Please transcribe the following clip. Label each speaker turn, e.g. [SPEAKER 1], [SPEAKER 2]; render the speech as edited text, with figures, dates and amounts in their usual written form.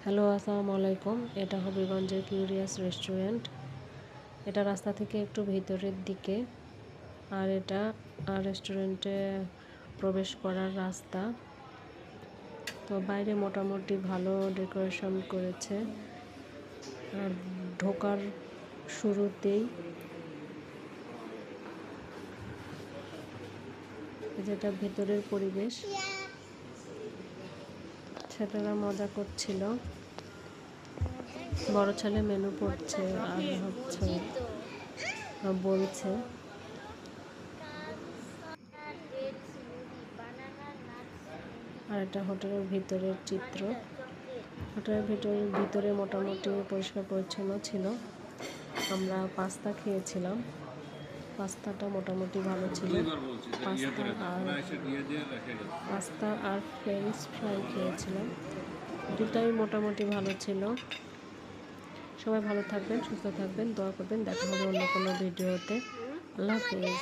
[SPEAKER 1] Hello, আসসালামু আলাইকুম। এটা হবিগঞ্জের কিউরিয়াস রেস্টুরেন্ট। এটা রাস্তা থেকে একটু ভিতরের দিকে, আর এটা রেস্টুরেন্টে প্রবেশ করার রাস্তা। তো বাইরে মোটামুটি ভালো ডেকোরেশন করেছে। আর ঢোকার শুরুতেই যেটা ভেতরের পরিবেশ, ছেলেরা মজা করছিল। বড় ছেলে মেনু পড়ছে আর বলছে। আর এটা হোটেলের ভিতরের চিত্র। হোটেলের ভিতরে মোটামুটি পরিষ্কার পরিচ্ছন্ন ছিল। আমরা পাস্তা খেয়েছিলাম। পাস্তাটা মোটামুটি ভালো ছিল। পাস্তা আর ফ্রেঞ্চ ফ্রাই খেয়েছিলাম। দুটাই মোটামুটি ভালো ছিল। সবাই ভালো থাকবেন, সুস্থ থাকবেন, দোয়া করবেন। দেখা হবে অন্য কোনো ভিডিওতে। আল্লাহ হাফেজ।